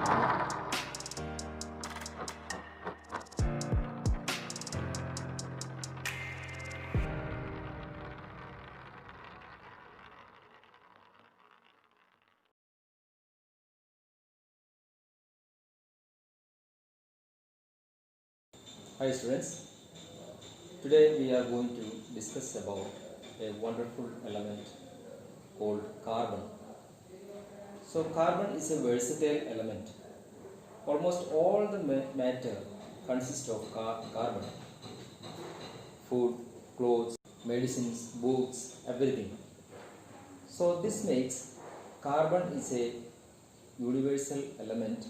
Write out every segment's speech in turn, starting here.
Hi students, today we are going to discuss about a wonderful element called carbon. So carbon is a versatile element. Almost all the matter consists of carbon. Food, clothes, medicines, books, everything. So this makes carbon is a universal element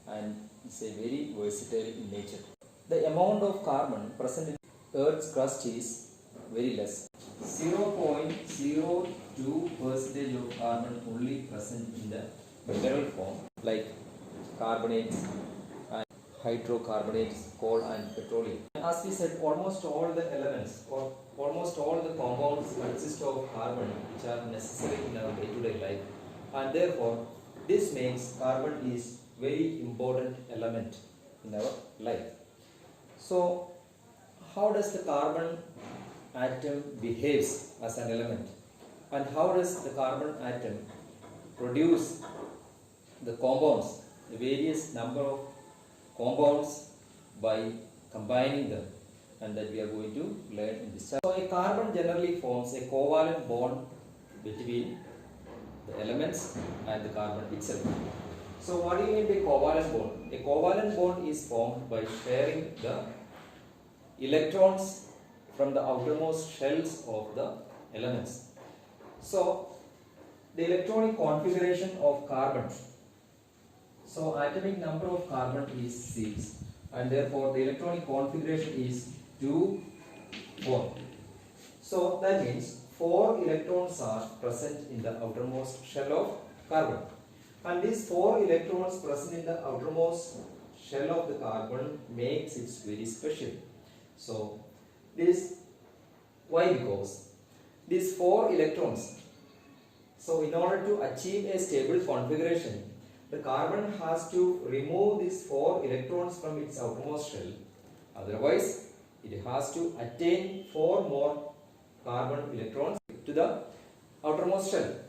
and is a very versatile in nature. The amount of carbon present in Earth's crust is very less. 0.02% of carbon only present in the mineral form, like carbonates and hydrocarbons, coal and petroleum. As we said, almost all the elements or almost all the compounds consist of carbon, which are necessary in our day-to-day life, and therefore this makes carbon is very important element in our life. So, how does the carbon atom behaves as an element, and how does the carbon atom produce the compounds, the various number of compounds by combining them, and that we are going to learn in this chapter. So, a carbon generally forms a covalent bond between the elements and the carbon itself. So what do you mean by covalent bond? A covalent bond is formed by sharing the electrons from the outermost shells of the elements. So the electronic configuration of carbon. So atomic number of carbon is 6, and therefore the electronic configuration is 2, 4. So that means 4 electrons are present in the outermost shell of carbon. And these 4 electrons present in the outermost shell of the carbon makes it very special. So this, why? Because these 4 electrons, so in order to achieve a stable configuration, the carbon has to remove these 4 electrons from its outermost shell. Otherwise, it has to attain 4 more carbon electrons to the outermost shell.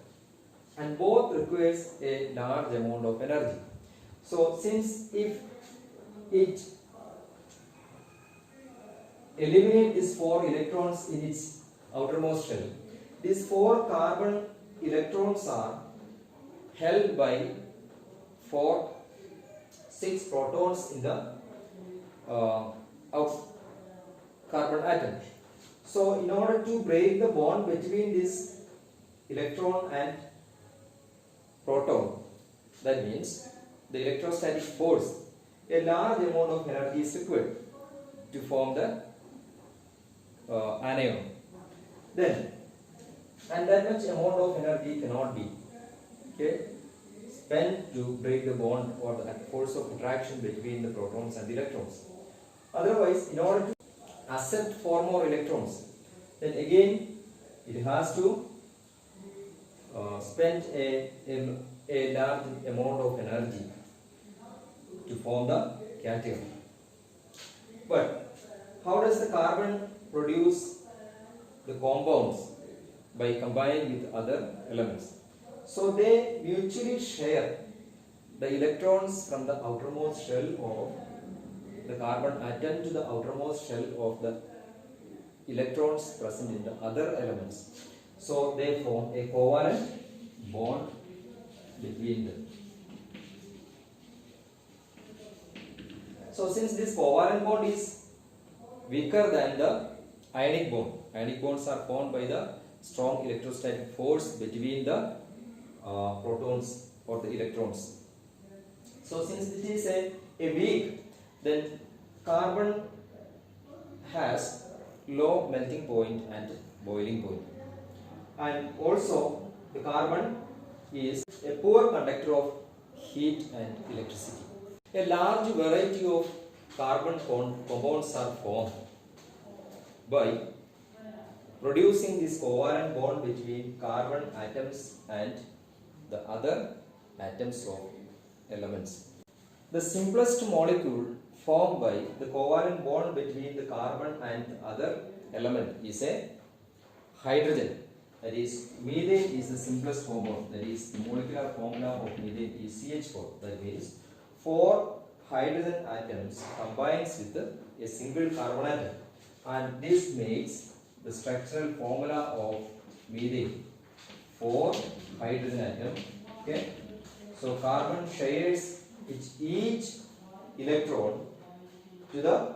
And both requires a large amount of energy. So since if it eliminates these 4 electrons in its outermost shell, these 4 carbon electrons are held by 6 protons in the carbon atom. So in order to break the bond between this electron and proton, that means the electrostatic force, a large amount of energy is required to form the anion. Then, and that much amount of energy cannot be spent to break the bond or the force of attraction between the protons and the electrons. Otherwise, in order to accept 4 more electrons, then again it has to spend a large amount of energy to form the cation. But how does the carbon produce the compounds? By combining with other elements. So they mutually share the electrons from the outermost shell of the carbon atom to the outermost shell of the electrons present in the other elements. So they form a covalent bond between them. So since this covalent bond is weaker than the ionic bond, ionic bonds are formed by the strong electrostatic force between the protons or the electrons. So since it is a weak, then carbon has low melting point and boiling point. And also the carbon is a poor conductor of heat and electricity. A large variety of carbon compounds are formed by producing this covalent bond between carbon atoms and the other atoms of elements. The simplest molecule formed by the covalent bond between the carbon and the other element is a hydrogen. That is, methane is the simplest compound. That is, the molecular formula of methane is CH4. That means 4 hydrogen atoms combines with a single carbon atom, and this makes the structural formula of methane. 4 hydrogen atom. Okay. So carbon shares each electron to the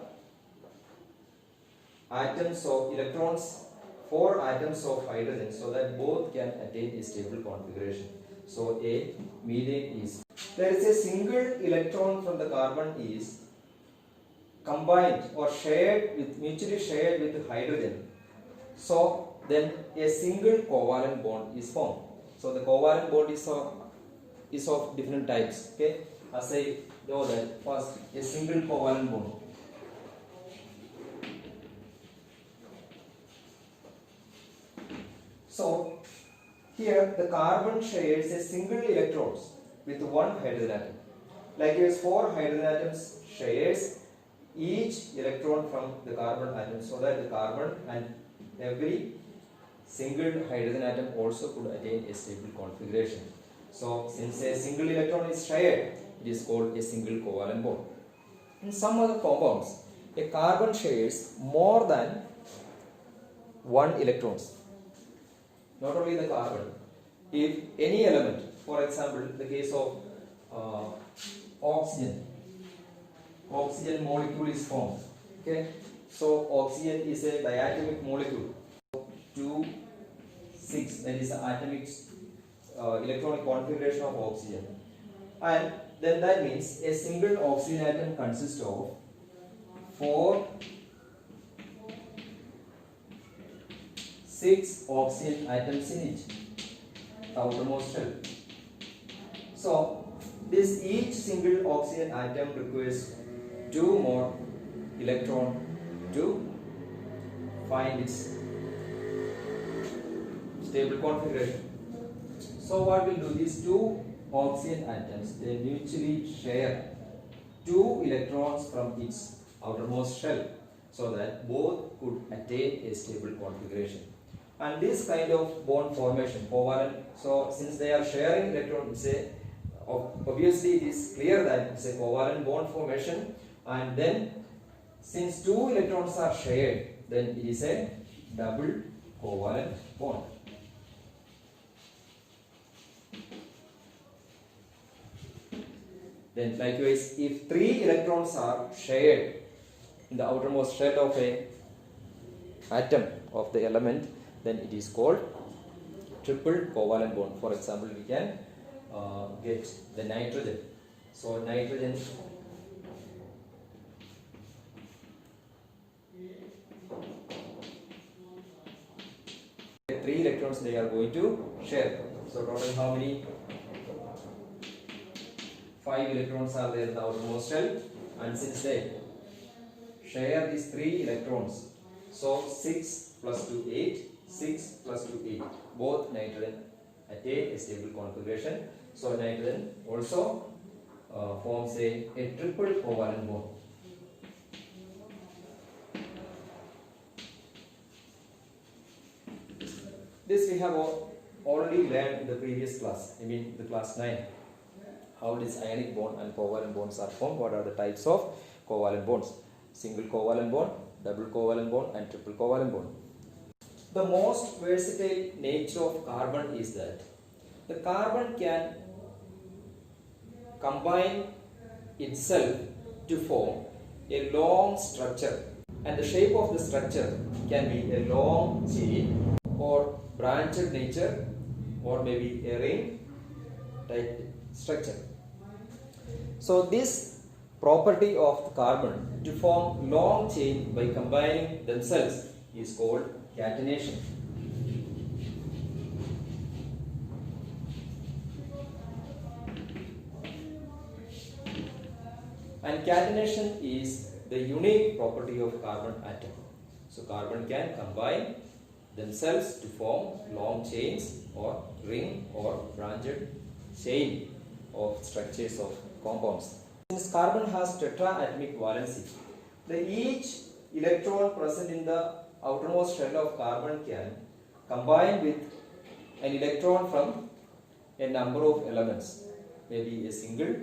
atoms of electrons, 4 atoms of hydrogen, so that both can attain a stable configuration. So a methane is, there is a single electron from the carbon is combined or shared with, mutually shared with hydrogen. So then a single covalent bond is formed. So the covalent bond is of different types. Okay, as I know that first a single covalent bond. So here the carbon shares a single electrons with one hydrogen atom. Likewise, 4 hydrogen atoms shares each electron from the carbon atom, so that the carbon and every single hydrogen atom also could attain a stable configuration. So since a single electron is shared, it is called a single covalent bond. In some other compounds, a carbon shares more than 1 electrons. Not only the carbon, if any element, for example, the case of oxygen molecule is formed. Okay, so oxygen is a diatomic molecule. 2, 6, that is the atomic electronic configuration of oxygen, and then that means a single oxygen atom consists of 4, 6 oxygen atoms in each, the outermost shell. So this each single oxygen atom requires 2 more electrons to find its stable configuration. So what we'll do, these 2 oxygen atoms, they mutually share 2 electrons from its outermost shell, so that both could attain a stable configuration. And this kind of bond formation, covalent, so since they are sharing electrons, obviously it is clear that it's a covalent bond formation, and then since 2 electrons are shared, then it is a double covalent bond. Then likewise, if 3 electrons are shared in the outermost shell of a atom of the element, then it is called triple covalent bond. For example, we can get the nitrogen. So nitrogen, three electrons they are going to share. So total how many? 5 electrons are there in the outermost shell, and since they share these 3 electrons, so 6 plus 2 8, 6 plus 2 8, both nitrogen attain a stable configuration. So nitrogen also forms a triple covalent bond. This we have already learned in the previous class, I mean the class 9. How this ionic bond and covalent bonds are formed, what are the types of covalent bonds. Single covalent bond, double covalent bond and triple covalent bond. The most versatile nature of carbon is that the carbon can combine itself to form a long structure, and the shape of the structure can be a long chain or branched nature, or maybe a ring type structure. So this property of the carbon to form long chain by combining themselves is called catenation. And catenation is the unique property of carbon atom. So carbon can combine themselves to form long chains or ring or branched chain of structures of compounds. Since carbon has tetraatomic valency, each electron present in the outermost shell of carbon can combine with an electron from a number of elements, maybe a single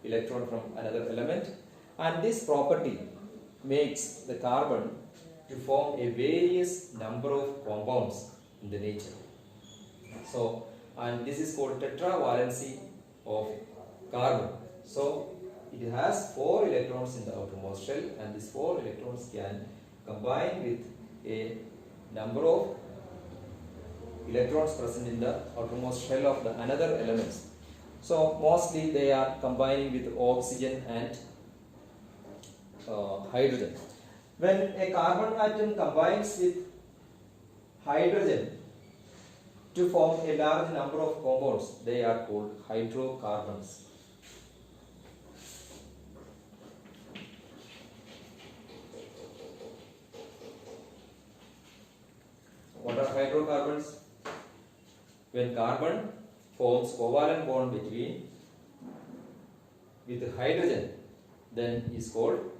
electron from another element, and this property makes the carbon to form a various number of compounds in the nature. So, and this is called tetravalency of carbon. So, it has 4 electrons in the outermost shell, and these 4 electrons can combine with a number of electrons present in the outermost shell of the another elements. So mostly they are combining with oxygen and hydrogen. When a carbon atom combines with hydrogen to form a large number of compounds, they are called hydrocarbons. What are hydrocarbons? When carbon forms covalent bond with hydrogen, then is called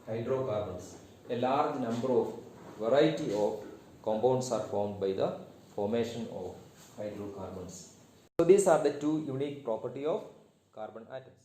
hydrocarbons. A large number of variety of compounds are formed by the formation of hydrocarbons. So these are the two unique properties of carbon atoms.